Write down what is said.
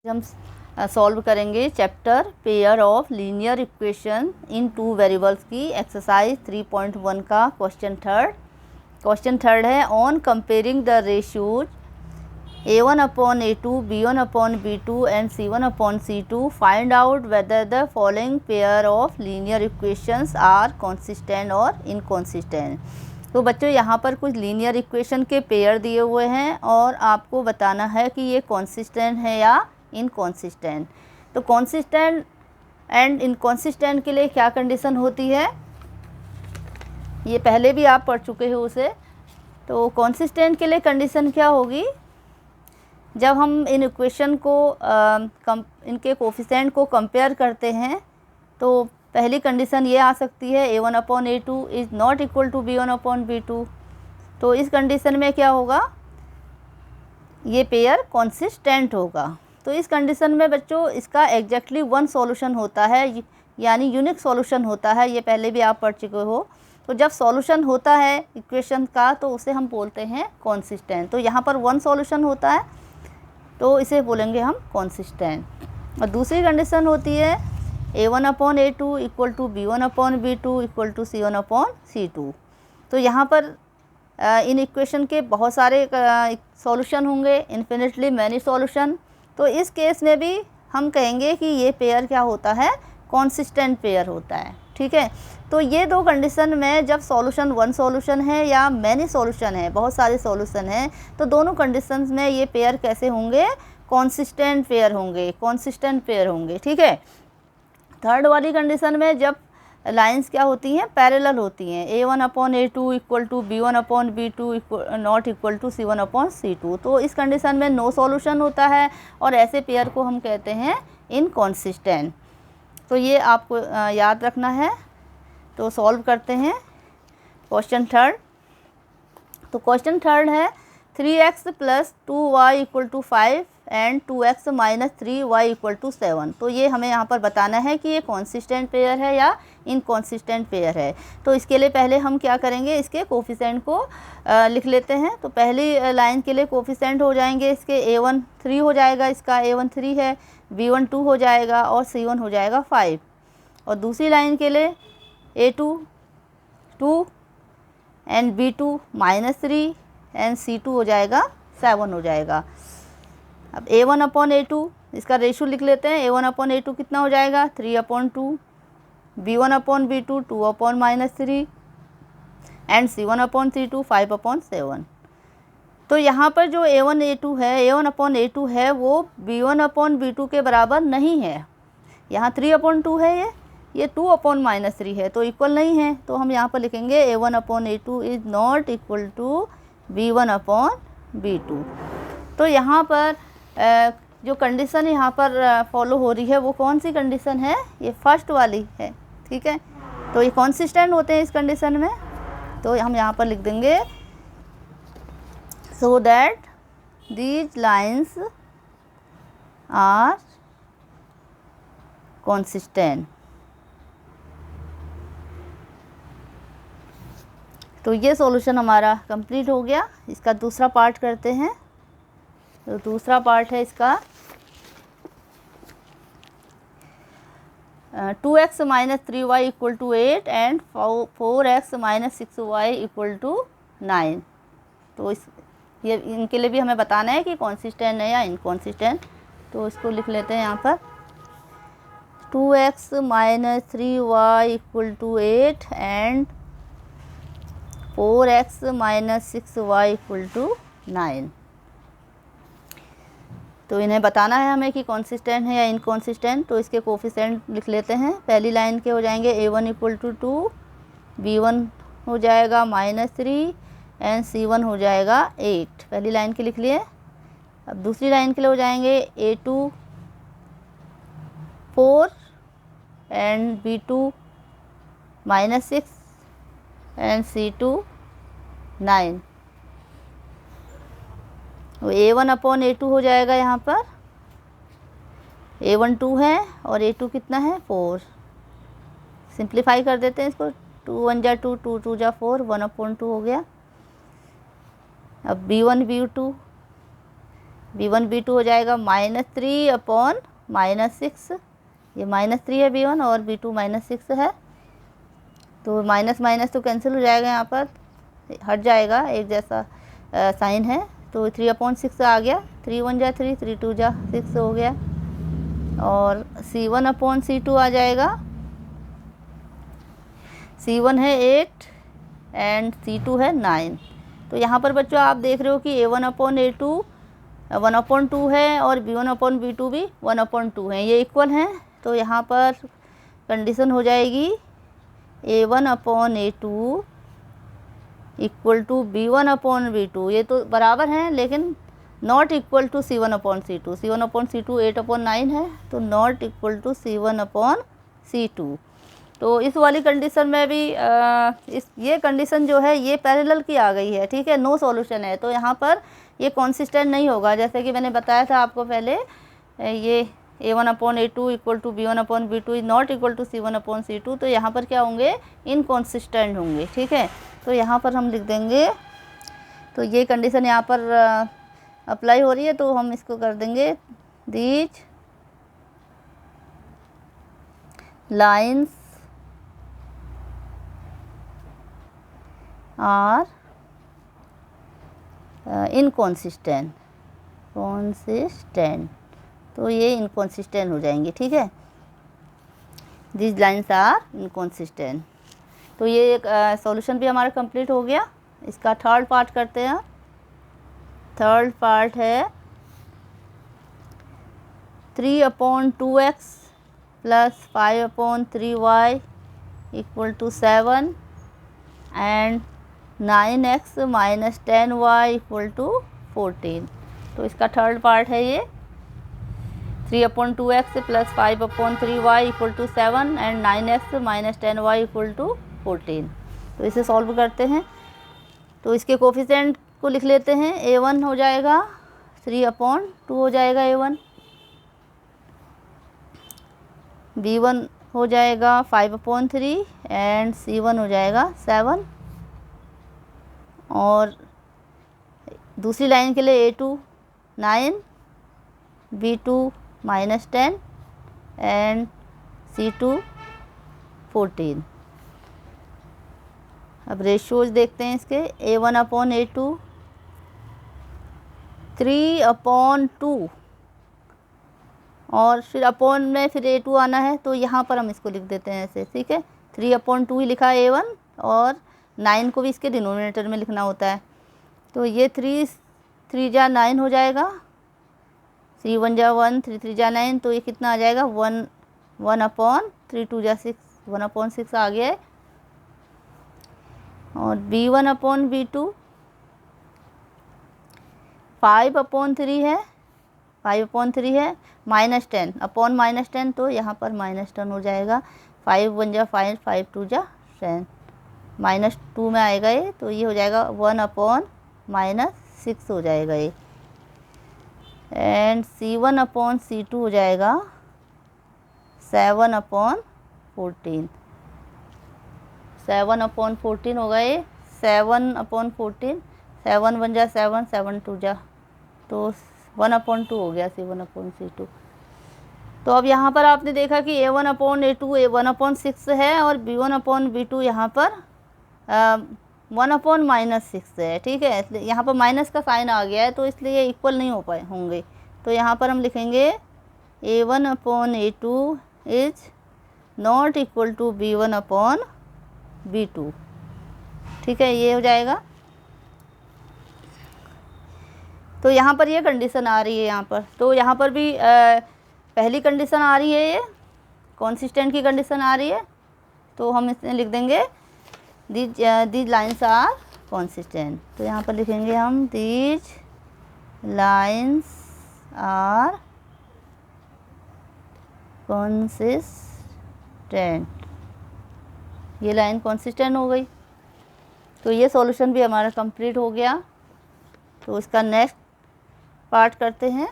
हम सॉल्व करेंगे chapter pair of linear equation in two variables की एक्सरसाइज 3.1 का क्वेश्चन थर्ड है on comparing the ratios a1/a2 b1/b2 and c1/c2 find out whether the following pair of linear equations are consistent और inconsistent. तो बच्चों यहाँ पर कुछ linear equation के पेयर दिए हुए हैं और आपको बताना है कि ये कॉन्सिस्टेंट है या इनकॉन्सिस्टेंट। तो कॉन्सिस्टेंट एंड इनकॉन्सिस्टेंट के लिए क्या कंडीशन होती है, ये पहले भी आप पढ़ चुके हो उसे। तो कॉन्सिस्टेंट के लिए कंडीशन क्या होगी, जब हम इन इक्वेशन को इनके कोफिशिएंट को कंपेयर करते हैं तो पहली कंडीशन ये आ सकती है a1/a2 is not equal to b1/b2। तो इस कंडीशन में क्या होगा, ये पेयर कॉन्सिस्टेंट होगा। तो इस कंडीशन में बच्चों इसका एग्जैक्टली वन सॉल्यूशन होता है, यानी यूनिक सॉल्यूशन होता है। ये पहले भी आप पढ़ चुके हो। तो जब सॉल्यूशन होता है इक्वेशन का तो उसे हम बोलते हैं कॉन्सिस्टेंट। तो यहाँ पर वन सॉल्यूशन होता है तो इसे बोलेंगे हम कॉन्सिस्टेंट। और दूसरी कंडीशन होती है a1/a2 equal to b1/b2 equal to c1/c2। तो यहाँ पर इन इक्वेशन के बहुत सारे सॉल्यूशन होंगे, इन्फिनिटली मैनी सॉल्यूशन। तो इस केस में भी हम कहेंगे कि ये पेयर क्या होता है, कॉन्सिस्टेंट पेयर होता है। ठीक है। तो ये दो कंडीशन में जब सॉल्यूशन वन सॉल्यूशन है या मैनी सॉल्यूशन है, बहुत सारे सॉल्यूशन हैं, तो दोनों कंडीशंस में ये पेयर कैसे होंगे, कॉन्सिस्टेंट पेयर होंगे। ठीक है। थर्ड वाली कंडीशन में जब लाइंस क्या होती हैं, पैरेलल होती हैं, a1/a2 equal to b1/b2 not equal to c1/c2। तो इस कंडीशन में नो सॉल्यूशन होता है और ऐसे पेयर को हम कहते हैं इनकॉन्सिस्टेंट। तो ये आपको याद रखना है। तो सॉल्व करते हैं क्वेश्चन थर्ड। तो क्वेश्चन थर्ड है 3x + 2y = 5 and 2x - 3y = 7। तो ये हमें यहाँ पर बताना है कि ये कॉन्सिस्टेंट पेयर है या इनकॉन्सिस्टेंट पेयर है। तो इसके लिए पहले हम क्या करेंगे, इसके कोफिशिएंट को लिख लेते हैं। तो पहली लाइन के लिए कोफिशिएंट हो जाएंगे इसके a1 3 हो जाएगा, इसका a1 3 है, b1 2 हो जाएगा और c1 हो जाएगा 5। और दूसरी लाइन के लिए a2 2 and b2 -3 and c2 हो जाएगा 7 हो जाएगा। अब a1/a2 इसका रेशो लिख लेते हैं। a1/a2 कितना हो जाएगा, 3/2, b1/b2 2/-3 एंड c1/c2 5/7। तो यहाँ पर जो a1/a2 है वो b1/b2 के बराबर नहीं है। यहाँ 3/2 है, ये 2/-3 है, तो इक्वल नहीं है। तो हम यहाँ पर लिखेंगे a1/a2 is not equal to b1/b2। तो यहाँ पर जो कंडीशन यहाँ पर फॉलो हो रही है वो कौन सी कंडीशन है, ये फर्स्ट वाली है। ठीक है। तो ये कॉन्सिस्टेंट होते हैं इस कंडीशन में। तो हम यहाँ पर लिख देंगे so that these lines are consistent. तो ये सॉल्यूशन हमारा कंप्लीट हो गया। इसका दूसरा पार्ट करते हैं। तो दूसरा पार्ट है इसका 2x - 3y = 8 and 4x - 6y = 9। तो ये इनके लिए भी हमें बताना है कि कॉन्सिस्टेंट है या इनकॉन्सिस्टेंट। तो इसको लिख लेते हैं यहाँ पर 2x - 3y = 8 and 4x - 6y = 9। तो इन्हें बताना है हमें कि कॉन्सिस्टेंट है या इनकॉन्सिस्टेंट। तो इसके कोफिशिएंट लिख लेते हैं। पहली लाइन के हो जाएंगे a1 = 2, b1 हो जाएगा -3 एंड c1 हो जाएगा 8। पहली लाइन के लिख लिए। अब दूसरी लाइन के लिए हो जाएंगे a2 4 and b2 -6 and c2 9। a1/a2 हो जाएगा, यहाँ पर a1 2 है और a2 कितना है 4। सिंप्लीफाई कर देते हैं इसको, 2 1 जा 2, 2 2 जा 4, 1/2 हो गया। अब b1 b2 B1 B2 हो जाएगा -3/-6। ये -3 है B1 और B2 -6 है, तो माइनस माइनस तो कैंसिल हो जाएगा, यहाँ पर हट जाएगा, एक जैसा साइन है। तो 3/6 आ गया, 3 1 जा 3, 3 2 जा 6 हो गया। और C1/C2 आ जाएगा, C1 है 8 एंड C2 है 9। तो यहाँ पर बच्चों आप देख रहे हो कि A1/A2 1/2 है और B1/B2 भी 1/2 है, ये इक्वल हैं। तो यहाँ पर कंडीशन हो जाएगी A1/A2 इक्वल टू B1/B2। ये तो बराबर हैं लेकिन not equal to C1/C2। C1/C2 8/9 है, तो नॉट इक्वल टू C1/C2। तो इस वाली कंडीशन में भी ये कंडीशन जो है ये पैरेलल की आ गई है, ठीक है, नो सॉल्यूशन है। तो यहाँ पर ये कॉन्सिस्टेंट नहीं होगा, जैसे कि मैंने बताया था आपको पहले, ये A1/A2 equal to B1/B2 is not equal to C1/C2। तो यहाँ पर क्या होंगे, इनकॉन्सिस्टेंट होंगे, ठीक है। तो यहाँ पर हम लिख देंगे, तो ये कंडीशन यहाँ पर अप्लाई हो रही है, तो हम इसको कर देंगे दीज लाइन्स आर इनकॉन्सिस्टेंट, तो ये इनकॉन्सिस्टेंट हो जाएंगे, ठीक है, दिस लाइन्स आर इनकॉन्सिस्टेंट। तो ये एक सॉल्यूशन भी हमारा कंप्लीट हो गया। इसका थर्ड पार्ट करते हैं। थर्ड पार्ट है 3/2x + 5/3y equal to 7 and 9x - 10y equal to 14। तो इसका थर्ड पार्ट है ये 3/2x + 5/3y equal to 7 and 9x - 10y equal to 14। तो इसे सॉल्व करते हैं। तो इसके कोफिशिएंट को लिख लेते हैं। A1 हो जाएगा 3/2 हो जाएगा A1, B1 हो जाएगा 5/3 एंड C1 हो जाएगा 7। और दूसरी लाइन के लिए A2 9, B2 -10 एंड C2 14। अब रेशियोज देखते हैं इसके। A1/A2 3/2 और फिर अपॉन में फिर A2 आना है, तो यहाँ पर हम इसको लिख देते हैं ऐसे, ठीक है। 3/2 ही लिखा है A1 और 9 को भी इसके डिनोमिनेटर में लिखना होता है। तो ये 3 जा 9 हो जाएगा, 3 1 जा 1, 3 3 जा 9, तो ये कितना आ जाएगा 1/3, 2 जा 6, 1/6 आ गया है। और B1/B2 5/3 है, 5/3 है, -10 अपॉन -10, तो यहाँ पर -10 हो जाएगा। 5 1 जा 5, 5 2 जा 10, -2 में आएगा ये, तो ये हो जाएगा 1/-6 हो जाएगा ये। एंड C1/C2 हो जाएगा 7/14, 7/14 होगा ये, 7/14, 7 1 जा 7, 7 2 जा, तो 1/2 हो गया C1/C2। तो अब यहाँ पर आपने देखा कि A1/A2 1/6 है और B1/B2 यहाँ पर 1/-6 है, ठीक है। इसलिए यहाँ पर माइनस का साइन आ गया है, तो इसलिए इक्वल नहीं हो पाए होंगे। तो यहाँ पर हम लिखेंगे A1/A2 is not equal to B1/B2, ठीक है, ये हो जाएगा। तो यहाँ पर ये कंडीशन आ रही है यहाँ पर, तो यहाँ पर भी पहली कंडीशन आ रही है, ये कॉन्सिस्टेंट की कंडीशन आ रही है। तो हम इसमें लिख देंगे दीज लाइन्स आर कॉन्सिस्टेंट। तो यहाँ पर लिखेंगे हम दीज लाइन्स आर कॉन्सिस्टेंट, ये लाइन कॉन्सिस्टेंट हो गई। तो ये सॉल्यूशन भी हमारा कंप्लीट हो गया। तो इसका नेक्स्ट पार्ट करते हैं।